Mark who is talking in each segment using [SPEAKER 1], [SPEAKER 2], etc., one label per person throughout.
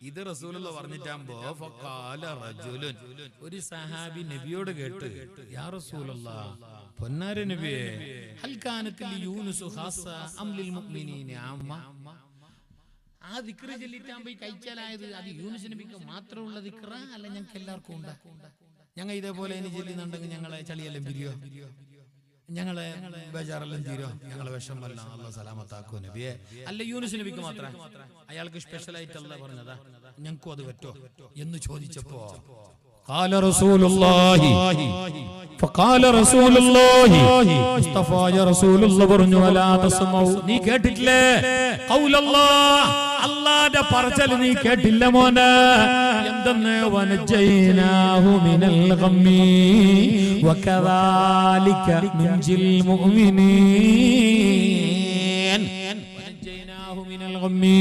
[SPEAKER 1] ഇത് റസൂലുള്ളാഹി പറഞ്ഞിട്ടാകുമ്പോ ഫഖാല റജുലുൻ, ഒരു സഹാബി നബിയോട് കേട്ട്, യാ റസൂലല്ലാഹ്, പൊന്നാര നബിയേ, ഹൽ കാനത്ത് ലിയൂനുസ് ഖാസ്സ അം ലിൽ മുഅ്മിനീന അമ്മ? ആ ദിക്ർ ചൊല്ലിട്ടാകുമ്പോ ഈ കഴിച്ചാലായത് അത് യൂനുസ് നബിക്ക് മാത്രമുള്ള ദിക്റ അല്ല ഞങ്ങൾക്ക് എല്ലാവർക്കും ഉണ്ടാ? ഞങ്ങൾ ഇതേപോലെ ഇനി ചൊല്ലുന്നുണ്ടെങ്കിൽ ഞങ്ങളെ ചളിയെല്ലാം പിരിയോ, ഞങ്ങളെ ബേജാറെല്ലാം തീരോ, ഞങ്ങളെ വിഷമല്ല അല്ലാഹ് സലാമത്താക്കോ നബിയെ? അല്ല യൂനുസ് നബിക്ക് മാത്രം, അയാൾക്ക് സ്പെഷ്യൽ ആയിട്ടല്ല പറഞ്ഞതാ, ഞങ്ങൾക്കും അത് പറ്റോ എന്ന് ചോദിച്ചപ്പോ ഖാല റസൂലുള്ളാഹി ഫഖാല റസൂലുള്ളാഹി, മുസ്തഫായ റസൂലുള്ളാഹി പറഞ്ഞു, അലാ തസ്മഉ, നീ കേട്ടിട്ടില്ലേ ഖൗലല്ലാഹ്, അല്ലാഹുവിന്റെ പറച്ചൽ നീ കേട്ടില്ല മോനെ? എന്തെന്ന്? വനജൈനാഹു മിനൽ ഗമ്മി വകദാലിക മിൻജിൽ മുഅ്മിനീൻ. വനജൈനാഹു മിനൽ ഗമ്മി,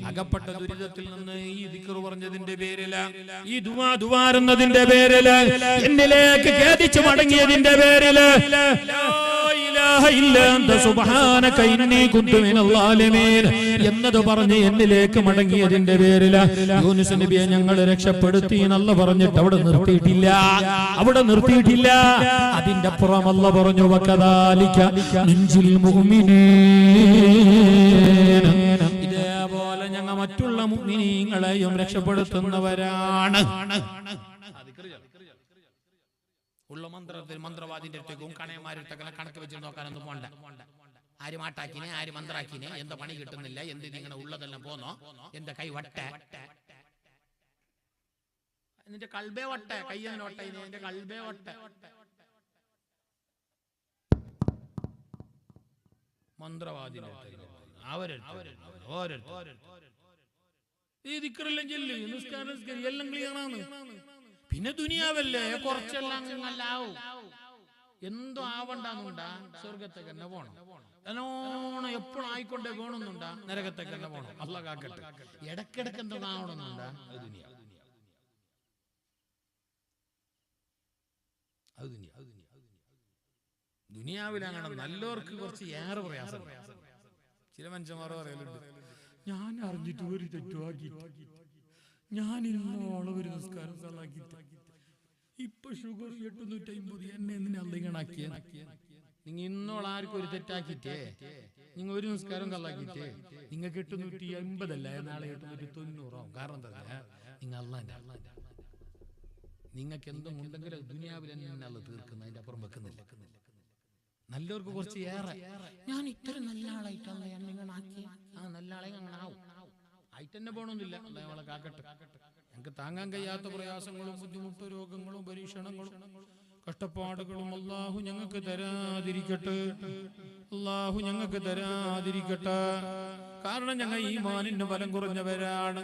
[SPEAKER 1] അകപ്പെട്ട ദുരിതത്തിൽ നിന്ന് ഈ ദിക്ർ പറഞ്ഞതിന്റെ പേരില്, ഈ ദുആ എന്നതിന്റെ പേരില്, എന്നിലേക്ക് ഖേദിച്ചു മടങ്ങിയതിന്റെ പേരില്, ലാ ഇലാഹ ഇല്ലാ അൻത സുബ്ഹാനക ഇന്നി കുന്തു മിനൽ ളാലിമീൻ എന്നത് പറഞ്ഞ് എന്നിലേക്ക് മടങ്ങിയതിന്റെ പേരില് യൂനുസ് നബിയെ ഞങ്ങൾ രക്ഷപ്പെടുത്തി എന്നല്ല പറഞ്ഞിട്ട് അവിടെ നിർത്തിയിട്ടില്ല. അതിന്റെ അപ്പുറം അല്ലാഹ് പറഞ്ഞു, വകദാലിക മിൻജിൽ മുഅ്മിനീൻ, ഇതേപോലെ ഞങ്ങൾ മറ്റുള്ള മുഅ്മിനീങ്ങളെയും രക്ഷപ്പെടുത്തുന്നവരാണ്. ഉള്ള മന്ത്രവാദിന്റെ അടുത്തേക്കും കണയന്മാരുടെ കണക്ക് വെച്ച് നോക്കാനൊന്നും പോണ്ട. ആര് മാട്ടാക്കിനെ, ആര് മന്ത്രാക്കിനെ, എന്താ പണി കിട്ടുന്നില്ല, എന്ത് നിങ്ങളുടെ ഉള്ളതെല്ലാം പോന്നോ, എന്താ കൈ വട്ട, എന്നിട്ട് കൽബേ വട്ട, കയ്യന്നെ വട്ട, എന്റെ കൽബേ വട്ട. മന്ത്രവാദിന്റെ ഈ ദിക്റെല്ലാം ചൊല്ലി നിസ്കാരം എല്ലാം ക്ലിയറാണ്. പിന്നെ ദുനിയാവല്ലേ കുറച്ചെല്ലാം നല്ലാവും, എന്തോ ആവണ്ടെന്നുണ്ടാ സ്വർഗത്തേക്ക് തന്നെ പോണം, നല്ലോണം എപ്പോഴും ആയിക്കൊണ്ടേ പോകണമെന്നുണ്ടാ നരകത്തേക്ക് തന്നെ പോണം, അല്ലാഹ് കാക്കട്ടെ. ഇടക്കിടക്ക് എന്തോ ആവണമെന്നുണ്ടാ ദുനിയാവിൽ അങ്ങനെ നല്ലവർക്ക് കുറച്ച് ഏറെ പ്രയാസം. ചില മനുഷ്യന്മാർ പറയലുണ്ട്, ഞാൻ അറിഞ്ഞിട്ട് ഒരു തെറ്റുവാക്കി, ഞാൻ ഇന്നോളം ഒരു നിസ്കാരം സാലാക്കിട്ട് ഇപ്പൊ ഷുഗർ 850, എന്നെ എന്തിനാ അള്ളിങ്ങണാക്കിയ? നിങ്ങൾ ഇന്നോളം ആർക്കും ഒരു തെറ്റാക്കിട്ടേ, നിങ്ങൾ ഒരു നിസ്കാരം കള്ളാക്കിട്ടേ നിങ്ങൾക്ക് 880 നാളെ 890 ആവും. കാരണം എന്താ? നിങ്ങൾ അള്ളാന്റെ നിങ്ങൾക്ക് എന്തും ഉണ്ടെങ്കിൽ ദുനിയാവിൽ തന്നെ അള്ള തീർക്കുന്ന, അതിന്റെ അപ്പുറം വെക്കുന്നില്ല. നല്ലവർക്ക് കുറച്ച് ഏറെ, ഞാൻ ഇത്ര നല്ല ആളായിട്ടല്ല നിങ്ങളാക്കി, ആ നല്ല ആളെ അങ്ങനെ ആവും ആയിട്ട് തന്നെ പോകണമെന്നില്ല. നമ്മളെ കാക്കട്ടെ. ഞങ്ങൾക്ക് താങ്ങാൻ കഴിയാത്ത പ്രയാസങ്ങളും ബുദ്ധിമുട്ടും രോഗങ്ങളും പരീക്ഷണങ്ങളും കഷ്ടപ്പാടുകളും അല്ലാഹു ഞങ്ങൾക്ക് തരാതിരിക്കട്ടെ, അല്ലാഹു ഞങ്ങൾക്ക് തരാതിരിക്കട്ടെ. കാരണം ഞങ്ങൾ ഈമാനിന് ബലം കുറഞ്ഞവരാണ്,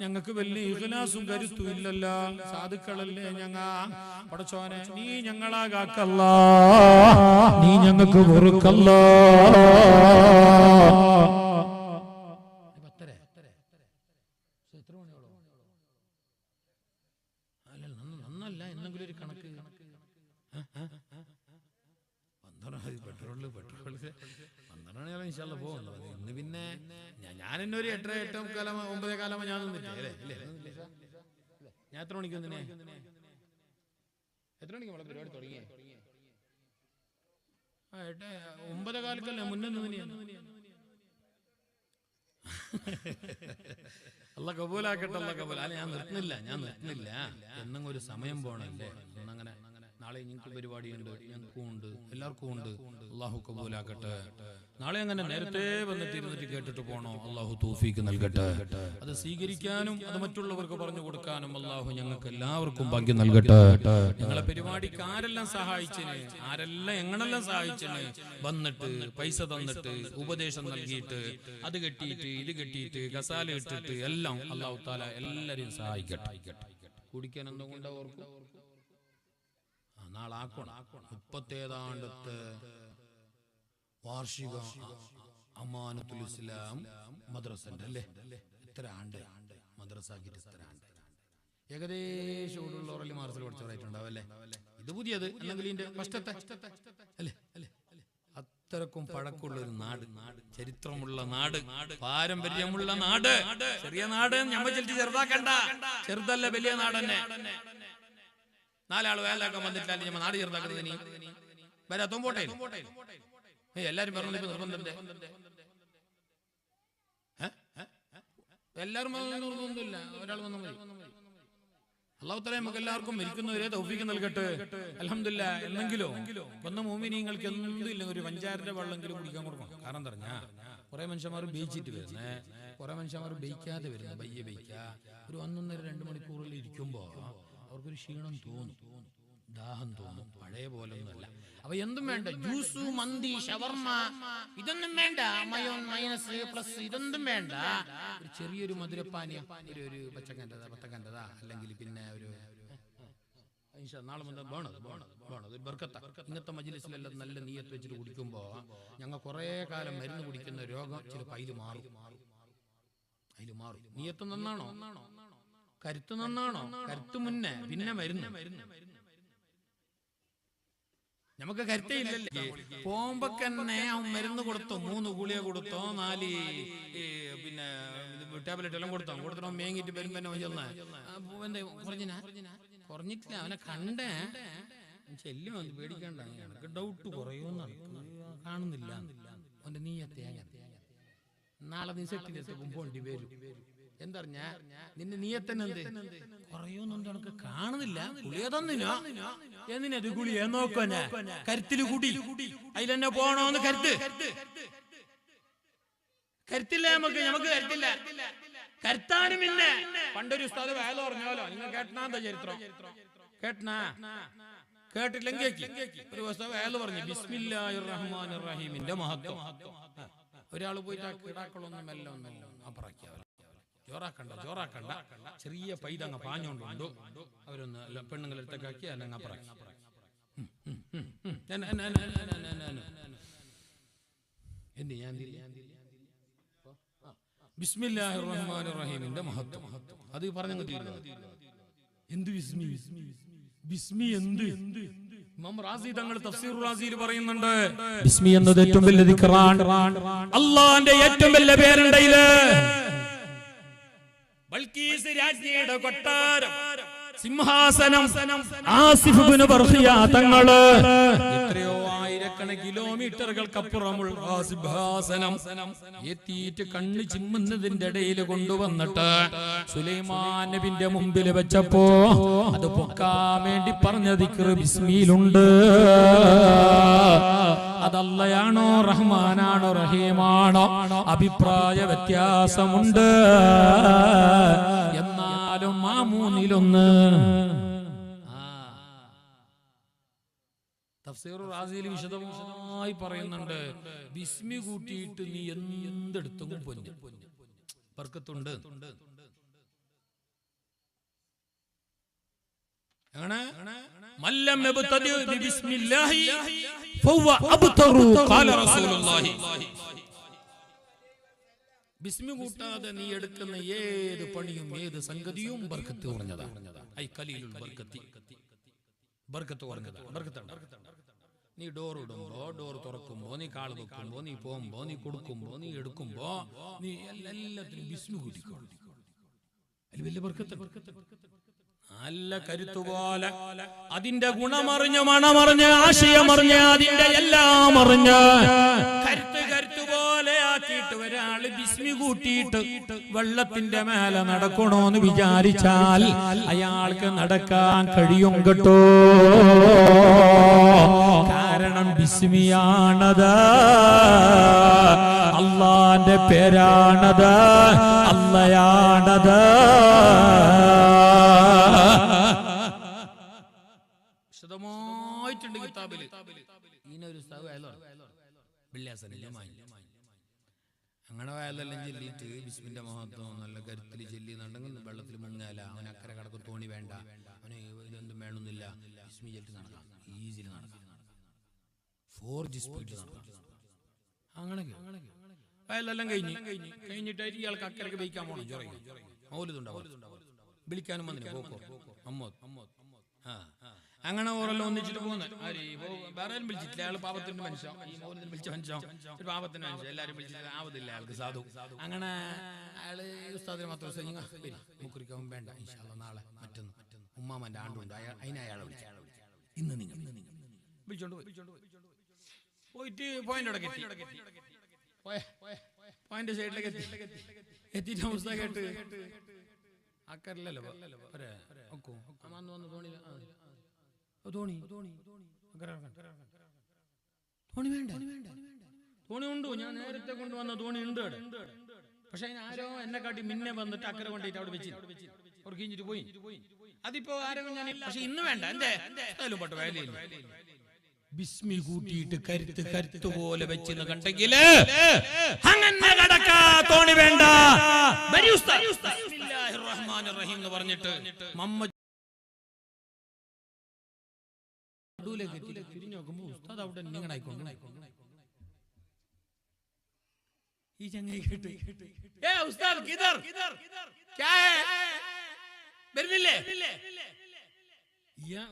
[SPEAKER 1] ഞങ്ങൾക്ക് വലിയ ഇഖ്ലാസും കരുത്തും ഇല്ലല്ലോ, സാധുക്കളല്ലേ ഞങ്ങ. പടച്ചോനെ നീ ഞങ്ങളാ കാക്കല്ലാ, നീ ഞങ്ങൾക്ക് വെറുക്കല്ലാ. നന്നല്ല എന്നെങ്കിലും ഒരു കണക്ക്. പെട്രോള് 12 ഇൻഷാല്ലാ പോകുന്നത്. ഇന്ന് പിന്നെ ഞാൻ എന്നെ ഒരു 8 കാലം 9 കാലം ഞാൻ നിന്നിട്ടേ അല്ലേ? ഞാൻ എത്ര മണിക്ക് വന്നിനെ? എത്ര മണിക്ക് നമ്മളെ പരിപാടി തുടങ്ങിയേ? 9 കാലക്കല്ല മുന്നേ നിന്നിനെ. അല്ലാഹ് കബൂലാക്കട്ടെ, അല്ലാഹ് കബൂൽ. അല്ല ഞാൻ നിർത്തുന്നില്ല എന്നും ഒരു സമയം പോണല്ലേ. അങ്ങനെ നാളെ നിങ്ങൾക്ക് പരിപാടിയുണ്ട്, ഞങ്ങൾക്കും ഉണ്ട്, എല്ലാവർക്കും ഉണ്ട്. അല്ലാഹു കബൂലാക്കട്ടെ. നാളെ അങ്ങനെ നേരത്തെ വന്നിട്ട് ഇരുന്നിട്ട് കേട്ടിട്ട് പോണോ? അല്ലാഹു തൗഫീഖ് നൽകട്ടെ. അത് സ്വീകരിക്കാനും അത് മറ്റുള്ളവർക്ക് പറഞ്ഞു കൊടുക്കാനും അല്ലാഹു ഞങ്ങൾക്ക് എല്ലാവർക്കും ഭാഗ്യം നൽകട്ടെ. ഞങ്ങളെ പരിപാടിക്ക് ആരെല്ലാം സഹായിച്ചിന്, ആരെല്ലാം എങ്ങനെല്ലാം സഹായിച്ചിന്, വന്നിട്ട് പൈസ തന്നിട്ട് ഉപദേശം നൽകിയിട്ട് അത് കെട്ടിയിട്ട് ഇത് കെട്ടിയിട്ട് കസാല ഇട്ടിട്ട് എല്ലാം അല്ലാഹു തആല എല്ലാരെയും സഹായിക്കട്ടെ. കുടിക്കാൻ എന്തും കൊണ്ട് ഓർക്കും നാളാക്കണം. 37ാമത്തെ വാർഷിക അമാനത്തുൽ ഇസ്ലാം മദ്രസന്റെ അല്ലേ? എത്ര ആണ്ട് മദ്രസാക്കിട്ട് എത്ര ആണ്ട്? ഏകദേശം ഉള്ളവരെല്ലാം മാർസിൽ പഠിച്ചവരായിട്ടുണ്ടാവും അല്ലേ? ഇത് പുതിയത് അല്ലെങ്കിൽ ഇതിന്റെ ഫസ്റ്റത്തെ അല്ലേ? അത്രക്കും പഴക്കമുള്ള ഒരു നാട്, ചരിത്രമുള്ള നാട്, പാരമ്പര്യമുള്ള നാട്. ചെറിയ നാട് ഞമ്മ ചെറുതാക്കണ്ട, ചെറുതല്ല, വലിയ നാട് തന്നെ. 4 ആൾ വേലാക്കാൻ വന്നിട്ടില്ല ഞമ്മ നാട് ചെറുതാക്കുന്നത്. ഇനി വരാത്തോ പോട്ടെ. എല്ലാരും പറഞ്ഞു നിർബന്ധം, എല്ലാരും നിർബന്ധമില്ല, ഒരാൾ വന്നാൽ മതി. അല്ലാഹു തആല നമുക്ക് എല്ലാവർക്കും മരിക്കുന്നവരെ തൗഫീഖ് നൽകട്ടെ. അൽഹംദുലില്ലാഹ്. എന്നെങ്കിലോ വന്ന മോമിനീങ്ങൾക്ക് എന്തും ഇല്ല, ഒരു പഞ്ചാരന്റെ വെള്ളമെങ്കിലും കുടിക്കാൻ കൊടുക്കണം. കാരണം എന്താ പറഞ്ഞാ കുറെ മനുഷ്യന്മാർ ബെയ്ച്ചിട്ട് വരുന്നേ, കുറെ മനുഷ്യന്മാർ ബെയ്ക്കാതെ വരുന്നു. ബയ്യ ഒരു 1-1.5-2 മണിക്കൂറിൽ ഇരിക്കുമ്പോ അവർക്കൊരു ക്ഷീണം തോന്നും, ദാഹം തോന്നും. പഴയ പോലെ ഒന്നുമല്ല. അപ്പൊ എന്തും വേണ്ട, ജ്യൂസ്, മന്തി, ഷവർമ, ഇതൊന്നും വേണ്ട. മൈനസ് പ്ലസ് ഇതൊന്നും വേണ്ട. ഒരു ചെറിയൊരു മധുരപ്പാനീയം, ഒരു പത്തക്കൻ്റെതാ, അല്ലെങ്കിൽ പിന്നെ ഒരു നാളെ ഒരു ബർക്കത്ത. ഇന്നത്തെ മജ്‌ലിസിലെല്ലാം നല്ല നിയ്യത്ത് വെച്ചിട്ട് കുടിക്കുമ്പോ ഞങ്ങൾ കുറെ കാലം മരുന്ന് കുടിക്കുന്ന രോഗം ചിലപ്പോൾ അതിൽ മാറും. നിയ്യത്ത് നന്നാണോ, കരുത്ത് നന്നാണോ, കരുത്ത് മുന്നേ പിന്നെ മരുന്ന്. നമുക്ക് കരുത്തേ ഇല്ലല്ലേ. പോകുമ്പോ തന്നെ മരുന്ന് കൊടുത്തോ, 3 ഗുളിക കൊടുത്തോ, 4 പിന്നെ ടാബ്ലറ്റ് എല്ലാം കൊടുത്തിട്ടോ മേങ്ങിട്ട് വരുമ്പോ കുറഞ്ഞിട്ടില്ല. അവനെ കണ്ടേ ചെല്ലും, അത് പേടിക്കണ്ട. എനിക്ക് ഡൗട്ട് കുറയുമെന്ന് കാണുന്നില്ല. അവന്റെ നീയത്തെ നാളെ നീ സെറ്റിലെത്തും പോണ്ടി വരും. എന്തറിഞ്ഞ നിന്റെ നീയത്തന്നെ എന്ത് കുറയോന്നുണ്ട്, എനിക്ക് കാണുന്നില്ല. ഗുളിക തന്നിനോ, എന്തിനത് ഗുളിക നോക്കന്നെ, കരുത്തില് കൂടി അതിലെന്നെ പോണോന്ന് കരുത്തില്ല. നമുക്ക് കരുത്തില്ല, കരുത്താനും. പിന്നെ പണ്ടൊരു ഉസ്താദ് വേല പറഞ്ഞാലോ, നിങ്ങൾ കേട്ടനാന്താ ചരിത്രം? കേട്ടില്ലെങ്കിൽ ഒരു ദിവസം വേല പറഞ്ഞു ബിസ്മില്ലാഹിർ റഹ്മാനിർ റഹീമിന്റെ മഹത്വം. ഒരാൾ പോയിട്ട് ആ കിടാക്കളൊന്നും മെല്ലെ അപ്പറക്കാ, ജോറാക്കണ്ട, ചെറിയ പൈതങ്ങ പാഞ്ഞോണ്ടുണ്ടോ അവരൊന്ന് പെണ്ണുങ്ങളെടുത്തൊക്കെ ആക്കി അല്ലെങ്കിൽ അപ്പറക്കി. എന്ത് ഞാൻ ബിസ്മില്ലാഹിർ റഹ്മാനിർ റഹീമിന്റെ മഹത്വം അത് പറഞ്ഞങ്ങ് തീരുന്നു. എന്ത് ബിസ്മി എന്ത്? ഇമാം റാസി തങ്ങൾ തഫ്സീർ റാസിയിൽ പറയുന്നുണ്ട്, ബിസ്മി എന്നത് ഏറ്റവും വലിയ ദിക്റാണ്. അല്ലാഹുവിന്റെ ഏറ്റവും വലിയ പേരുണ്ടയില് ബൽക്കീസ് രാജ്ഞിയുടെ കൊട്ടാരം, സിംഹാസനം, ആസിഫ് ഇബ്നു ബർഖിയ തങ്ങള് എത്രയോ ആയിരക്കണക്കിന് കിലോമീറ്ററുകൾക്കപ്പുറമുള്ള ആ സിംഹാസനം എത്തിയിട്ട് കണ്ണ് ചിമ്മുന്നതിന്റെ ഇടയിൽ കൊണ്ടുവന്നിട്ട് സുലൈമാൻ നബിന്റെ മുമ്പിൽ വെച്ചപ്പോ അത് പൊക്കാൻ വേണ്ടി പറഞ്ഞ ദിക്ർ ബിസ്മിയിലുണ്ട്. അതല്ലയാണോ റഹ്മാനാണോ റഹീമാണോ അഭിപ്രായ വ്യത്യാസമുണ്ട്. എന്നാലും ആ 3-1 തഫ്സീർ റാസിയിൽ വിശദമായി പറയുന്നുണ്ട്. ബിസ്മി കൂട്ടിയിട്ട് നീ എന്തെടുത്തും പൊന്നു ബർക്കത്തുണ്ട്. മല്ലം യബ്തദി ബിസ്മില്ലാഹി ഫഹുവ അബ്തറു ഖാല റസൂലുള്ളാഹി. ബിസ്മി കൂട്ടാതെ നീ എടുക്കുന്ന ഏത് പണിയും ഏത് സംഗതിയും ബർക്കത്ത് കുറഞ്ഞതാണ്. ഐ ഖലീലുൽ ബർക്കത്തി, ബർക്കത്ത് കുറഞ്ഞതാണ്. നീ ഡോർ ഇടുമ്പോ, ഡോർ തുറക്കുമ്പോ, നീ കാള് വെക്കുമ്പോ, നീ പോകുമ്പോ, നീ കൊടുക്കുമ്പോ, നീ എടുക്കുമ്പോ, നീ എല്ലാത്തിനും ബിസ്മി കൂട്ടിക്കോ. അതിൽ വലിയ ബർക്കത്ത്. നല്ല കരുത്തുപോലെ അതിന്റെ ഗുണമറിഞ്ഞ്, മണമറിഞ്ഞ്, ആശയമറിഞ്ഞ്, അതിന്റെ എല്ലാം അറിഞ്ഞ് കരുത്തുപോലെ ആക്കിയിട്ട് ഒരാള് ബിസ്മി കൂട്ടിയിട്ട് വെള്ളത്തിന്റെ മേലെ നടക്കണോന്ന് വിചാരിച്ചാൽ അയാൾക്ക് നടക്കാൻ കഴിയും കേട്ടോ. കാരണം ബിസ്മിയാണത്, അള്ളാന്റെ പേരാണത്, അള്ളയാണത്. വിശദമായിട്ടുണ്ട് കിതാബില്. ഇതിനൊരു അങ്ങനെ വയലെല്ലാം ചെല്ലിയിട്ട് ബിസ്മിന്റെ മഹത്വം നല്ല കരുത്തിൽ ചെല്ലിന്നുണ്ടെങ്കിൽ വെള്ളത്തിൽ മുങ്ങാല, അവൻ അക്കരെ കടക്ക് തോണി വേണ്ട, അവന് ഇതൊന്നും വേണമെന്നില്ല. ബിസ്മി ചെല്ലിട്ട് നടക്കാം, ഈസിയിൽ നടക്കാം, 4G സ്പീഡിൽ നടക്കാം. അങ്ങനെ വയലെല്ലാം കഴിഞ്ഞിട്ടായിട്ട് ഇയാൾക്ക് അക്കരക്ക് ബൈക്കാൻ പോകണം. ചൊറയും മൗലിതുണ്ടാവും, വിളിക്കാനും വന്നില്ല. പോക്കോ അമ്മോ അങ്ങനെ ഓരെല്ലാം ഒന്നിച്ചിട്ട് പോകുന്നത് വേറെ വിളിച്ചിട്ടില്ല. അയാൾ പാപത്തിന്റെ മനുഷ്യൻ, ഈ മൗലത്തിൽ വിളിച്ച മനുഷ്യൻ ഒരു പാപത്തിന്റെ മനുഷ്യൻ, എല്ലാവരും വിളിച്ചിട്ട് ആവതില്ല അയാൾക്ക് സാധു. അങ്ങനെ അയാള് ഉസ്താദിനെ മാത്രം മുക്കുറിക്കാൻ വേണ്ട, ഇൻഷാ അല്ലാഹ് നാളെ മറ്റൊന്ന് ഉമ്മാമന്റെ ആണ്ടുണ്ട്, അതിനെ അയാളെ വിളിച്ചു. ഇന്ന് നിങ്ങൾ വിളിച്ചോണ്ട് പോയിട്ട് പോയിന്റ് പോയിന്റ് സൈഡിലേക്ക് എത്തിയിട്ട് ഉസ്താദ് കേട്ട് അക്കറില്ലല്ലോ തോണി വേണ്ട, തോണി ഉണ്ട്. ഞാൻ നേരത്തെ കൊണ്ടുവന്ന തോണി ഉണ്ട് അവിടെ. പക്ഷെ അതിന് ആരോ എന്നെ കാട്ടി മിന്നെ വന്നിട്ട് അക്കരെ കൊണ്ടിട്ട് അവിടെ വെച്ച് അവർ കിഞ്ഞിട്ട് പോയി. അതിപ്പോ ആരോ ഞാൻ, പക്ഷെ ഇന്ന് വേണ്ട, എന്റെ പെട്ട വേലയില്ല. ബിസ്മി കൂട്ടിയിട്ട് കരുത്ത് പോലെ വെച്ചെന്ന് കണ്ടെങ്കില് അങ്ങനെ കടക്കാ തോണി വേണ്ട. ബിസ്മില്ലാഹിർ റഹ്മാനിർ റഹീം എന്ന് പറഞ്ഞിട്ട് തിരിഞ്ഞു നോക്കുമ്പോ ഉസ്താദ് അവിടെ നിങ്ങളായിക്കൊണ്ട് ഈ ചങ്ങായി കേട്ട് ഉസ്താദ് കിധർ ക്യാ ഹൈ വരുന്നില്ലേ?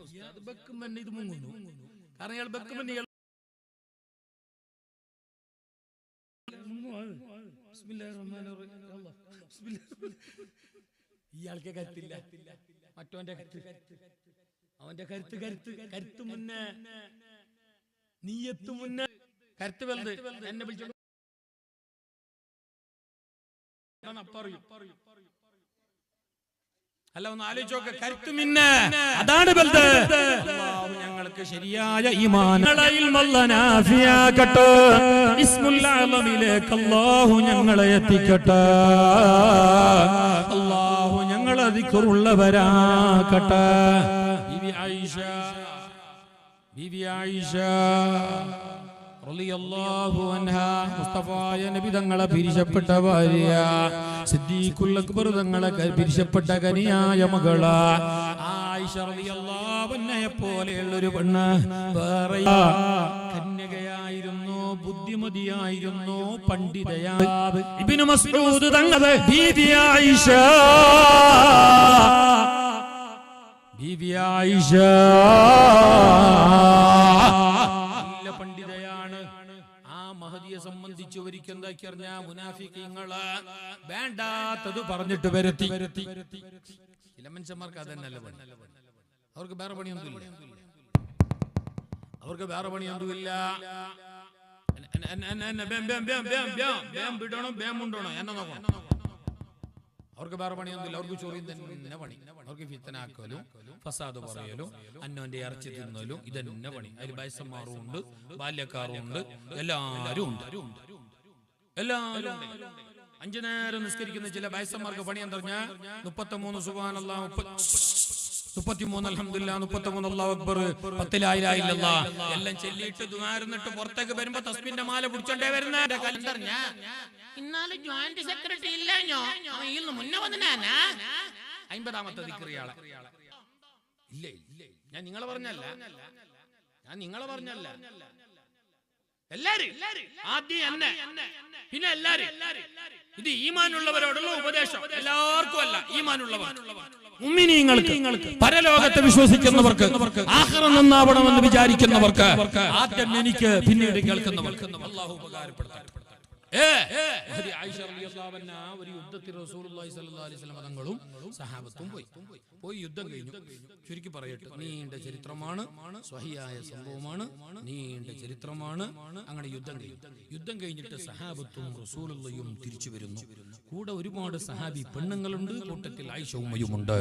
[SPEAKER 1] ഉസ്താദ് ബെക്കുമ്പോ ഇത് മുങ്ങുന്നു. കാരണം ഇയാൾ ബെക്കുമ്പോ ഇയാൾക്ക് കരുത്തില്ല, മറ്റവന്റെ അവന്റെ കരുത്ത് മുന്നേ നീയത്ത് മുന്നേ കരുത്ത് വലുത്. എന്നെ വിളിച്ചോണ്ട് അല്ല, ഒന്ന് ആലോചിച്ചോക്ക, കരുത്ത് മിന്നെ അതാണ് വലുത്. അല്ലാഹു ഞങ്ങൾക്ക് ശരിയായ ഈമാൻ ഇസ്മുൽ അഅ്ലമിലേക്ക് അല്ലാഹു ഞങ്ങളെ എത്തിക്കട്ടെ. അല്ലാഹു ഞങ്ങളെ ദിക്റുള്ളവരാക്കട്ടെ. ബീബി ആയിഷ റളിയല്ലാഹു അൻഹാ മുസ്തഫായ നബി തങ്ങളെ പിരിശപ്പെട്ട ഭാര്യ, സിദ്ദീഖുൽ അക്ബർ തങ്ങളെ പിരിശപ്പെട്ട കനിയായ മകള് ആയിഷ റളിയല്ലാഹു അൻഹയെ പോലെയുള്ള ഒരു പെണ്ണ് വേറെ കന്യകയായിരുന്നു, ബുദ്ധിമതിയായിരുന്നു, പണ്ഡിതയായിരുന്നു. ഇബ്നു മസ്ഊദ് തങ്ങളെ ബീബി ആയിഷ പണ്ഡിതയാണ്. ആ മഹദിയെ സംബന്ധിച്ച് ഒരിക്കൽ എന്താക്കി അറിഞ്ഞ മുനാഫിഖീങ്ങള് വേണ്ടാത്തത് പറഞ്ഞിട്ട് വരുത്തി. ചില മനുഷ്യന്മാർക്ക് അതന്നല്ല പണി, അവർക്ക് വേറെ പണിയൊന്നുമില്ല. എന്നെ നോക്കണം, അവർക്ക് വേറെ പണിയൊന്നുമില്ല. അവർക്ക് ചോറിയും തന്നെ പണി. അവർക്ക് ഫിത്തനാക്കലും ഫസാദ് പറയലും അന്നോന്റെ ഇറച്ചി തിന്നലും ഇതന്നെ പണി. അതിൽ വയസ്സന്മാരും ഉണ്ട്, ബാല്യക്കാരും ഉണ്ട്, എല്ലാരും ഉണ്ട്. 5 നേരം നിസ്കരിക്കുന്ന ചില വയസ്സന്മാർക്ക് പണി എന്താ പറഞ്ഞാൽ 33 സുബ്ഹാനല്ലാഹ്, 33 അൽഹംദുലില്ലാഹ്, 33 അല്ലാഹു അക്ബർ, 10 ലാ ഇലാഹ ഇല്ലല്ലാഹ് എല്ലാം ചൊല്ലിയിട്ട് ദുആർന്നിട്ട് പുറത്തേക്ക് വരുമ്പോ തസ്ബീഹിന്റെ മാല പിടിച്ചോണ്ടേ വരുന്ന കലണ്ടർ ഇന്നാലും ജോയിന്റ് സെക്രട്ടറി ഇല്ലഞ്ഞോ ഇന്ന് മുന്നേ വന്നാനാ 50ാമത്തെ ദിക്റിയാളെ ഇല്ലേ. ഞാൻ നിങ്ങളെ പറഞ്ഞല്ല, എല്ലാരും ആദ്യം എന്നെ, പിന്നെ എല്ലാരും. ഇത് ഈമാനുള്ളവരോടുള്ള ഉപദേശം, എല്ലാവർക്കും അല്ല, ഈമാനുള്ളവർ മുഅ്മിനീങ്ങൾക്ക്, പരലോകത്തെ വിശ്വസിക്കുന്നവർക്ക്, ആഖിറം നന്നാവണമെന്ന് വിചാരിക്കുന്നവർക്ക്, ആദ്യം എനിക്ക് പിന്നീട് കേൾക്കുന്നവർക്ക് അല്ലാഹു ഉപകാരപ്പെടുത്തട്ടെ. ആയിഷ റളിയല്ലാഹു അൻഹാ ഒരു യുദ്ധത്തിൽ റസൂലുള്ളാഹി സ്വല്ലല്ലാഹു അലൈഹി വസല്ലം തങ്ങളും സഹാബത്തും പോയി യുദ്ധം കഴിഞ്ഞു. ചുരുക്കി പറയട്ടെ, നീണ്ട ചരിത്രമാണ്, സ്വഹിയായ സംഭവമാണ്, നീണ്ട ചരിത്രമാണ്. അങ്ങനെ യുദ്ധം കഴിഞ്ഞിട്ട് സഹാബത്തും റസൂലുള്ളാഹിയും തിരിച്ചു വരുന്നു. കൂടെ ഒരുപാട് സഹാബി പെണ്ണുങ്ങളുണ്ട്, കൂട്ടത്തിൽ ആയിഷ ഉമ്മയുമുണ്ട്.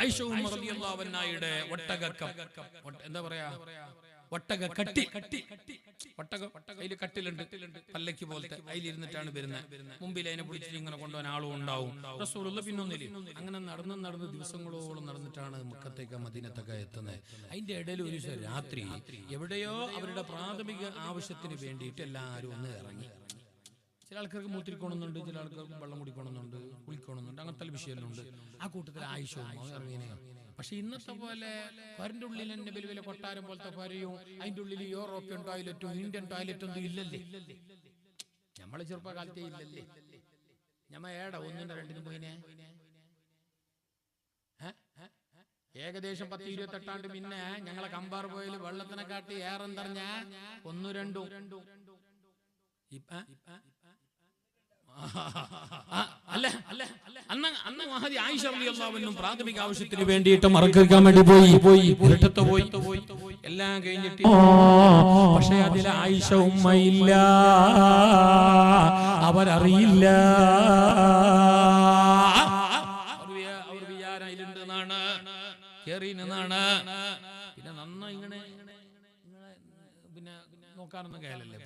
[SPEAKER 1] ആയിഷ ഉമ്മ റളിയല്ലാഹു അൻഹയുടെ എന്താ പറയാ, ഒട്ടക കട്ടി, അതിൽ കട്ടിലുണ്ട്, പല്ലക്ക് പോലത്തെ, അതിലിരുന്നിട്ടാണ് വരുന്നത്. മുമ്പിൽ അതിനെ പിടിച്ചിട്ട് ഇങ്ങനെ കൊണ്ടുപോകാൻ ആളും ഉണ്ടാവും. റസൂലുള്ള പിന്നൊന്നില്ല. അങ്ങനെ നടന്ന് ദിവസങ്ങളോളം നടന്നിട്ടാണ് മക്കത്തേക്ക് മദീനത്തൊക്കെ എത്തുന്നത്. അതിന്റെ ഇടയിൽ ഒരു ദിവസം രാത്രി എവിടെയോ അവരുടെ പ്രാഥമിക ആവശ്യത്തിന് വേണ്ടിയിട്ട് എല്ലാവരും ഒന്ന് ഇറങ്ങി. ചില ആൾക്കാർക്ക് മൂത്തിരിക്കണമെന്നുണ്ട്, ചില ആൾക്കാർക്ക് വെള്ളം കുടിക്കണമെന്നുണ്ട്, കുളിക്കണമെന്നുണ്ട്, അങ്ങനത്തെ വിഷയങ്ങളുണ്ട്. ആ കൂട്ടത്തിൽ ആയിഷ ഇറങ്ങിയ. പക്ഷെ ഇന്നത്തെ പോലെ ഫറിന്റെ ഉള്ളിൽ തന്നെ വലിയ വലിയ കൊട്ടാരം പോലത്തെ ഫരയും അതിന്റെ ഉള്ളിൽ യൂറോപ്യൻ ടോയ്ലറ്റും ഇന്ത്യൻ ടോയ്ലറ്റും ഒന്നും ഇല്ലല്ലേ. നമ്മളെ ചെറുപ്പകാലത്തേ ഇല്ലല്ലേ. ഞമ്മ 1, 2 പോയിനെ ഏകദേശം 10-28 പിന്നെ ഞങ്ങളെ കമ്പാർ പോയിൽ വെള്ളത്തിനെ കാട്ടി ഏറെ തെറിഞ്ഞ 1-2 അല്ല അന്ന് മഹദി ആയിഷ റളിയല്ലാഹു അൻഹ പ്രാഥമിക ആവശ്യത്തിന് വേണ്ടിയിട്ട് മറക്കാൻ വേണ്ടി പോയി ഇരട്ടത്ത് പോയി എല്ലാം കഴിഞ്ഞിട്ട് പക്ഷെ അതിൽ ആയിഷ ഉമ്മയില്ല, അവരറിയില്ല. അവർ വിചാരയിലുണ്ടെന്നാണ് കേറിനാണ്. പിന്നെ നന്നായി ഇങ്ങനെ പിന്നെ നോക്കാനൊന്നും കയലല്ലേ,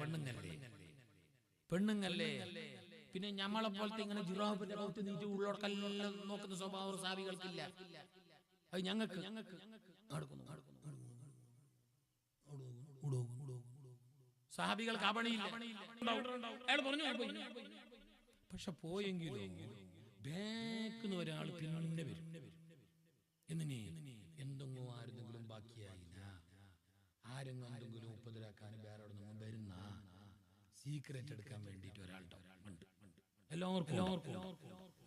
[SPEAKER 1] പെണ്ണുങ്ങല്ലേ. പിന്നെ ഞമ്മളെ പോലത്തെ ഇങ്ങനെ ജിറാഫിന്റെ കൗത്ത് നീട്ടി ഉള്ളോടക്കെല്ലാം നോക്കുന്ന സ്വഭാവം സാബികൾക്കില്ല. അത് ഞങ്ങൾക്ക് സഹാബികൾക്ക് അപണിയില്ല. പക്ഷെ പോയെങ്കിലും ബാക്കിന്ന് ഒരാൾ പിന്നെ വരും. എന്നിനി എന്തെങ്കിലും ആരെങ്കിലും ബാക്കിയായില്ല, ആരെങ്കിലും എന്തെങ്കിലും ഉപദ്രവിക്കാൻ വേറെ വരുന്ന സീക്രറ്റ് എടുക്കാൻ വേണ്ടിയിട്ട് ഒരാളുണ്ട്. എല്ലാവർക്കും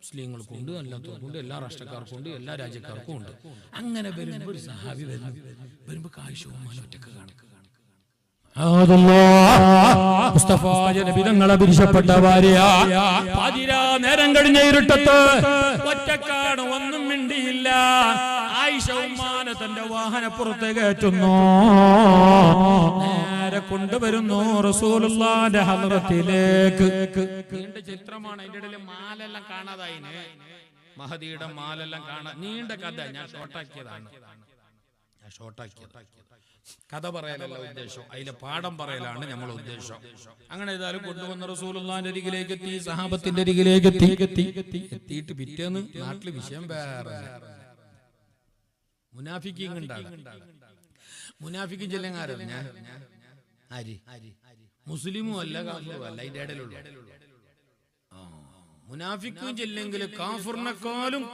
[SPEAKER 1] മുസ്ലിങ്ങൾക്കും ഉണ്ട്, അല്ലാത്തവർക്കും ഉണ്ട്, എല്ലാ രാഷ്ട്രക്കാർക്കും ഉണ്ട്, എല്ലാ രാജ്യക്കാർക്കും ഉണ്ട്. അങ്ങനെ വരുമ്പോൾ ഒരു സഹാബി വരുമ്പോ കാഴ്ചവും ഒറ്റക്ക് കാണുക. നബിതങ്ങളെ പിരിച്ചപ്പെട്ട ഭാര്യ പാതിരാ നേരം കഴിഞ്ഞ ഇരുട്ടത്ത് ഒറ്റക്കാണ്, ഒന്നും മിണ്ടിയില്ല. ആയിഷ ഉമ്മാനെ തന്റെ വാഹനപ്പുറത്ത് കയറ്റുന്നു, നേരെ കൊണ്ടുവരുന്നു റസൂലുള്ളാഹിന്റെ ഹദ്റത്തിലേക്ക്. നീണ്ട ചിത്രമാണ്, അതിന്റെ ഇടയിൽ മാലെല്ലാം കാണാതായിന്, മഹദിയുടെ മാലെല്ലാം കാണാൻ. നീണ്ട കഥ ഞാൻ ഷോർട്ടാക്കിയതാണ്. കഥ പറയലല്ല ഉദ്ദേശം, അതിലെ പാഠം പറയലാണ് നമ്മളെ ഉദ്ദേശം. അങ്ങനെ ഏതായാലും കൊണ്ടുവന്ന റസൂലുള്ളാഹിന്റെ അരികിലേക്ക് എത്തി, സഹാബത്തിന്റെ അരികിലേക്ക് എത്തിയിട്ട് പിറ്റേന്ന് നാട്ടില് വിഷയം വേറെ. മുനാഫിക്കിങ് ഉണ്ടാകും. മുനാഫിക്കും ചെല്ലങ്ങാരല്ല, മുസ്ലിമും അല്ല കാഫിറും അല്ല, അതിന്റെ ഇടയിലുള്ള മുനാഫിക്കും ചെല്ലെങ്കിൽ കാഫിറിനെക്കാളും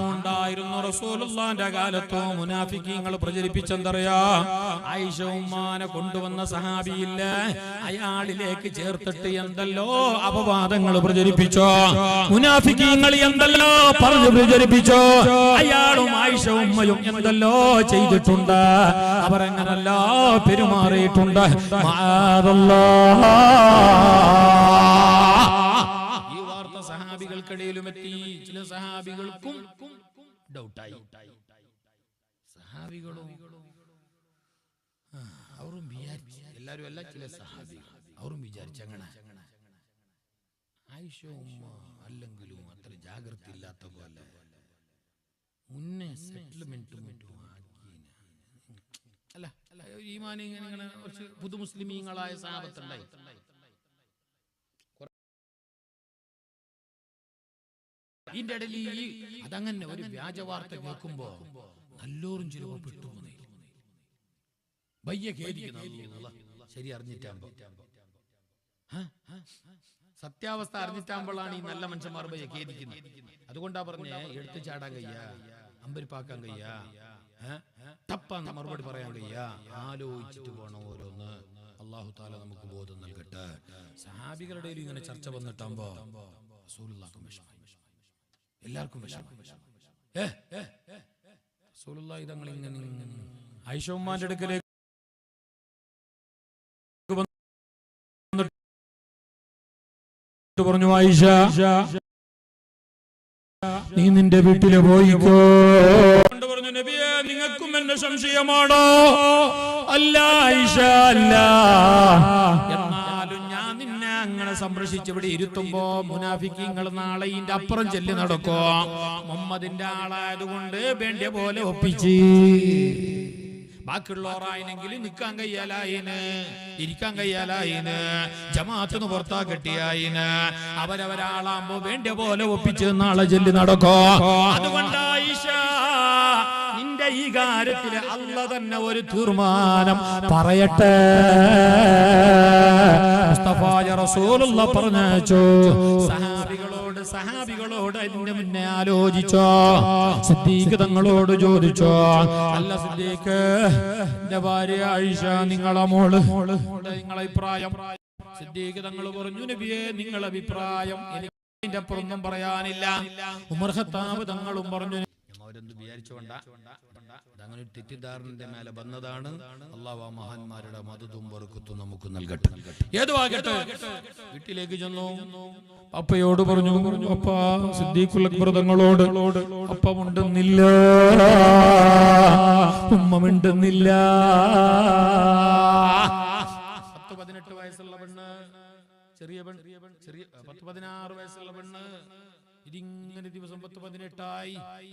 [SPEAKER 1] ഉണ്ടായിരുന്നു. റസൂലുള്ളാഹിന്റെ കാലത്തോ മുനാഫിക്കീങ്ങൾ പ്രചരിപ്പിച്ചെന്തറിയാ, ആയിഷ ഉമ്മാനെ കൊണ്ടുവന്ന സഹാബിയില്ല, അയാളിലേക്ക് ചേർത്തിട്ട് എന്തെല്ലോ അപവാദങ്ങൾ പ്രചരിപ്പിച്ചോ, മുനാഫിക്കീങ്ങൾ എന്തെല്ലോ പറഞ്ഞു പ്രചരിപ്പിച്ചോ. അയാളും ആയിഷ ഉമ്മയും എന്തെല്ലോ ചെയ്തിട്ടുണ്ട്, അവരെങ്ങനല്ലോ പെരുമാറിയിട്ടുണ്ട്. സഹാബികൾക്കിടയിലും എത്തി. ചില സഹാബികൾക്കും ഡൗട്ടായി. സഹാബികളും അവരും വിചാരിച്ചു, എല്ലാവരും അല്ല, ചില സഹാബികൾ അവരും വിചാരിച്ചു അങ്ങനെ ആയിഷ ഉമ്മ അല്ലെങ്കിലും അത്ര ജാഗ്രത ഇല്ലാത്ത പോലെ മുന്നേ സെറ്റിൽമെന്റ് അല്ല ഈമാൻ ഇങ്ങനെ കുറച്ച് പുതു മുസ്ലിമീങ്ങളായ സഹാബത്തുണ്ടായി. ഇതിന്റെ ഇടയിൽ അതങ്ങനെ ഒരു വ്യാജ വാർത്ത കേൾക്കുമ്പോ നല്ലോറും ചിലപ്പോ പെട്ടുപോകുന്നേ. ശരി അറിഞ്ഞിട്ടാകുമ്പോ, സത്യാവസ്ഥ അറിഞ്ഞിട്ടാകുമ്പോഴാണ് ഈ നല്ല മനുഷ്യന്മാർ ബയ്യ ഖേദിക്കുന്നത്. അതുകൊണ്ടാ പറഞ്ഞേ എടുത്തു ചാടാൻ കഴിയ, അമ്പരിപ്പാക്കാൻ കഴിയ, തപ്പാന്ന് മറുപടി പറയാൻ കഴിയ, ആലോചിച്ചിട്ട് പോകണം ഓരോന്ന്. അല്ലാഹു തആല നമുക്ക് ബോധം നൽകട്ടെ. സഹാബികളുടെ ഇങ്ങനെ ചർച്ച വന്നിട്ടാകുമ്പോ റസൂലുള്ളാഹിക്കും വിഷമം, എല്ലാവർക്കും വിഷമം. റസൂലുള്ളാഹി തങ്ങൾ ഇങ്ങനെ ആയിഷ ഉമ്മാന്റെ അടുക്കലേക്ക് പറഞ്ഞു, ആയിഷ നീ നിന്റെ വീട്ടില് പോയിക്കോ. പറഞ്ഞു, നബിയേ നിങ്ങൾക്കും എന്നെ സംശയമാണോ? അല്ല ആയിഷ, അല്ല. എന്നാലും ഞാൻ നിന്നെ അങ്ങനെ സംരക്ഷിച്ച് ഇവിടെ ഇരുത്തുമ്പോ മുനാഫിക്കീങ്ങൾ നാളെ ഇതിന്റെ അപ്പുറം ചെല്ലി നടക്കോ. മുഹമ്മദിന്റെ ആളായതുകൊണ്ട് വേണ്ട പോലെ ഒപ്പിച്ച് ബാക്കിയുള്ളവരായെങ്കിൽ നിൽക്കാൻ കഴിയാലായിന്, ഇരിക്കാൻ കഴിയാലായിന്, ജമാഅത്തിന് പുറത്താ കെട്ടിയായിന്. അവരവരാളാകുമ്പോ വേണ്ട പോലെ ഒപ്പിച്ച് നാളെ ചെല്ലി നടക്കോ. അതുകൊണ്ട് ആയിഷ നിന്റെ ഈ കാര്യത്തില് അല്ലാഹു തന്നെ ഒരു തീർമാനം പറയട്ടെ. മുസ്തഫായ റസൂലുള്ളാഹി പറഞ്ഞു, സഹാബികളോട് അതിന്റെ മുന്നേ ആലോചിച്ചോ, സിദ്ദീഖ് തങ്ങളോട് ചോദിച്ചോ. അല്ല സിദ്ദീഖ്, എന്റെ ഭാര്യ ആയിഷ നിങ്ങളെ മോള്, നിങ്ങളെ അഭിപ്രായം? സിദ്ദീഖ് തങ്ങൾ പറഞ്ഞു, നബിയേ നിങ്ങളെ അഭിപ്രായം എനിക്ക് അതിന്റെ അപ്പുറമൊന്നും പറയാനില്ല. ഉമർ ഖത്താബ് തങ്ങളും പറഞ്ഞു, അവരെന്ത് വിചാരിച്ചുകൊണ്ട അതങ്ങനെ ഒരു തെറ്റിദ്ധാരണന്റെ മേലെ വന്നതാണ്. അള്ളാഹു ആ മഹാന്മാരുടെ മദതും ബർക്കത്തും നമുക്ക് നൽകട്ടെ. ഏതുവാകട്ടെ വീട്ടിലേക്ക് ചെന്നു. അപ്പയോട് പറഞ്ഞു, അപ്പ സിദ്ദീഖുൽ അക്ബർ തങ്ങളോട് അപ്പ മിണ്ടുന്നില്ല, ഉമ്മ മിണ്ടുന്നില്ല. 10-18 വയസ്സുള്ള പെണ്ണ്, ചെറിയ 10-16 വയസ്സുള്ള പെണ്ണ്. ഇതിങ്ങനെ ദിവസം 10-18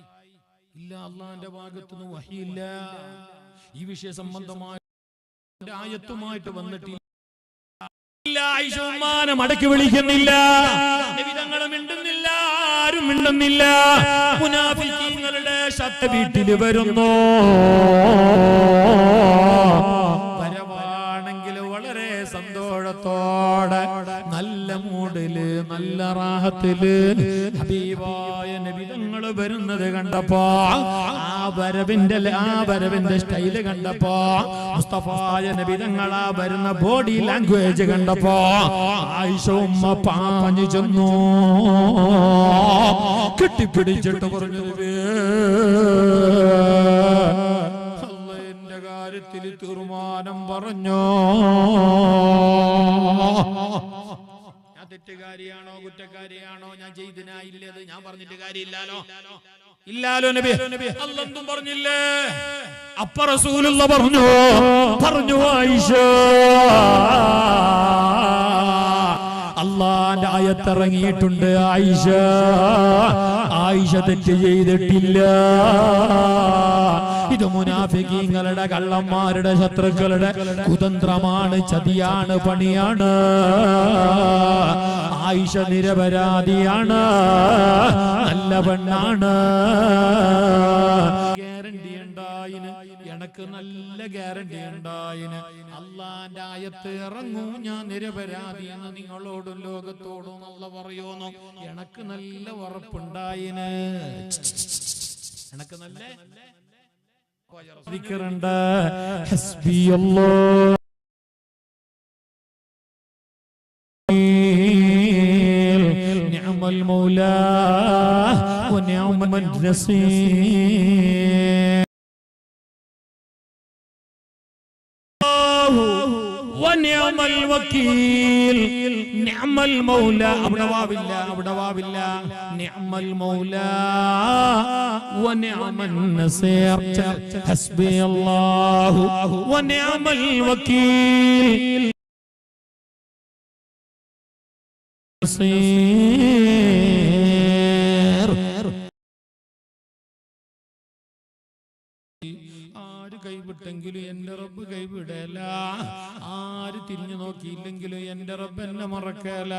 [SPEAKER 1] ഇല്ല, അള്ളാന്റെ ഭാഗത്തുനിന്ന് വഹിയില്ല. ഈ വിഷയ സംബന്ധമായ ആയത്തുമായിട്ട് വന്നിട്ടില്ല. ആയിഷ ഉമ്മാനെ മടക്കി വിളിക്കുന്നില്ല, നബി തങ്ങൾ മിണ്ടുന്നില്ല, ആരും മിണ്ടുന്നില്ല. മുനാഫിക്കീങ്ങളുടെ ശബ്ദ വീട്ടിൽ വരുന്നു. വരവാണെങ്കിൽ വളരെ സന്തോഷത്തോടെ, നല്ല മൂഡില്, നല്ല റാഹത്തില് ഹബീബായ നബി തങ്ങൾ വരുന്നത് കണ്ടപ്പോ, ആ വരവിന്റെ സ്റ്റൈല് കണ്ടപ്പോ, മുസ്തഫായ നബി തങ്ങൾ ആ വരുന്ന ബോഡി ലാംഗ്വേജ് കണ്ടപ്പോ ആയിഷ ഉമ്മ പാഞ്ഞു ചെന്നു, കെട്ടിപ്പിടിച്ചിട്ട് പറഞ്ഞു, അള്ളാന്റെ കാര്യത്തിൽ തീരുമാനം പറഞ്ഞോ. ഞാൻ തെറ്റുകാരിയാണോ കുറ്റക്കാരിയാണോ, ഞാൻ ചെയ്തതിനായില്ലത് ഞാൻ പറഞ്ഞിട്ട് കാര്യമില്ലാലോ, ഇല്ലാലോ നബി. അല്ലെന്തും പറഞ്ഞില്ലേ? അപ്പ റസൂലുള്ള പറഞ്ഞു ആയിഷ, അള്ളാന്റെ ആയത്തിറങ്ങിയിട്ടുണ്ട് ആയിഷ, ആയിഷ തെറ്റ് ചെയ്തിട്ടില്ല. ഇത് മുനാഫിക്കീങ്ങളുടെ, കള്ളന്മാരുടെ, ശത്രുക്കളുടെ കുതന്ത്രമാണ്, ചതിയാണ്, പണിയാണ്. ആയിഷ നിരപരാധിയാണ്, നല്ല പെണ്ണാണ്. ഗ്യാരണ്ടി ഉണ്ടായിന്, എനക്ക് നല്ല ഗ്യാരണ്ടി ഉണ്ടായിന്. അള്ളാന്റെ ആയത്ത് ഇറങ്ങും, ഞാൻ നിരപരാധി എന്ന് നിങ്ങളോടും ലോകത്തോടും അള്ളാഹ് പറയുന്നു. എനക്ക് നല്ല ഉറപ്പുണ്ടായിന്, എനക്ക് നല്ല ദിക്റുണ്ട്. ഹസ്ബിയല്ലാഹ് നിഅമൽ മൗലാ വ നിഅമൽ നസീർ ونعم الوكيل نعم المولى അവിടെ വാവില്ല نعم المولى ونعم النصير حسبي الله ونعم الوكيل ആര് കൈവിട്ടെങ്കിലും എന്റെ റബ്ബ് കൈവിടല, ആര് തിരിഞ്ഞു നോക്കിയില്ലെങ്കിലും എന്റെ റബ്ബ് എന്നെ മറക്കല.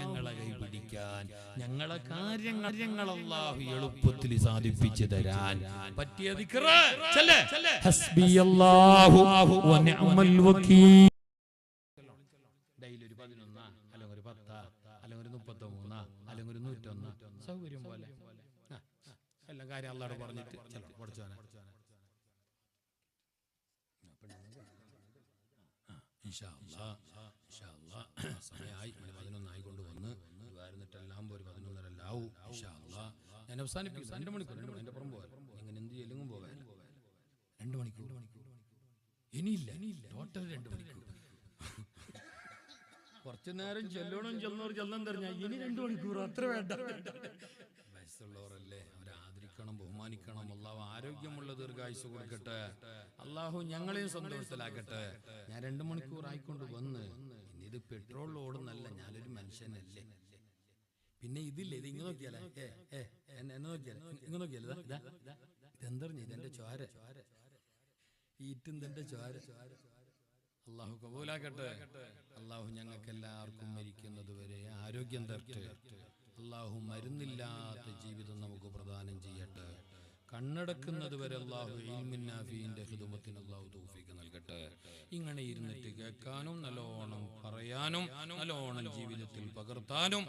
[SPEAKER 1] ഞങ്ങളെ കൈപിടിക്കാൻ, ഞങ്ങളെ കാര്യങ്ങൾ അല്ലാഹു എളുപ്പത്തിൽ സാധിപ്പിച്ചു തരാൻ പറ്റിയ ദിക്റ് ചൊല്ല്. ഹസ്ബിയല്ലാഹു വ നിഅമൽ വകീൽ. ഡെയിലി ഒരു 11 അല്ലെങ്കിൽ ഒരു 10 അല്ലെങ്കിൽ ഒരു 33 അല്ലെങ്കിൽ ഒരു 101 സൗകര്യം പോലെ എല്ലാ കാര്യം അല്ലാഹു പറഞ്ഞിട്ട് പഠിച്ചോനെ സമയമായി 11 ആയിക്കൊണ്ടുവന്ന് വരുന്നിട്ടെല്ലാം ഒരു 11:30 ആവും. ഞാൻ അവസാനിപ്പിക്കും. 2 മണിക്കൂർ എന്റെ പുറം പോകാൻ ഇങ്ങനെ എന്ത് ചെയ്യലും പോകാൻ 2 മണിക്കൂർ ഇനിയില്ല, ടോട്ടൽ 2 മണിക്കൂർ. കുറച്ചു നേരം ചെല്ലണം തരഞ്ഞാൽ ഇനി 2 മണിക്കൂർ അത്ര വേണ്ട. വയസ്സുള്ളവരല്ലേ, അവരെ ആദരിക്കണം, ബഹുമാനിക്കണം. അള്ളാഹു ആരോഗ്യമുള്ള ദീർഘായുസ് കൊടുക്കട്ടെ. അള്ളാഹു ഞങ്ങളെയും സന്തോഷത്തിലാക്കട്ടെ. ഞാൻ 2 മണിക്കൂർ ആയിക്കൊണ്ട് വന്ന്, ഇത് പെട്രോളിൽ ഓടുന്നല്ല, ഞാനൊരു മനുഷ്യനല്ലേ. പിന്നെ ഇതില്ലേ, ഇത് ഇങ്ങനെ നോക്കിയാലേ, എന്നെ നോക്കിയാലേ, ഇതെന്തറിഞ്ഞ ഇതെന്റെ ചോര, ഈറ്റുന്നെന്റെ ചോര. അള്ളാഹു കബൂലാക്കട്ടെ. അള്ളാഹു ഞങ്ങൾക്ക് എല്ലാവർക്കും മരിക്കുന്നത് വരെ ആരോഗ്യം തരട്ടെ. അള്ളാഹു മരുന്നില്ലാത്ത ജീവിതം നമുക്ക് പ്രദാനം ചെയ്യട്ടെ. കണ്ണടക്കുന്നത് വരെ അള്ളാഹു ഇൽമുൻ നാഫിന്റെ ഖിദ്മത്തിന് അള്ളാഹു തൗഫീഖ് നൽകട്ടെ. ഇങ്ങനെ ഇരുന്നിട്ട് കേൾക്കാനും, നല്ലോണം പറയാനും, നല്ലോണം ജീവിതത്തിൽ പകർത്താനും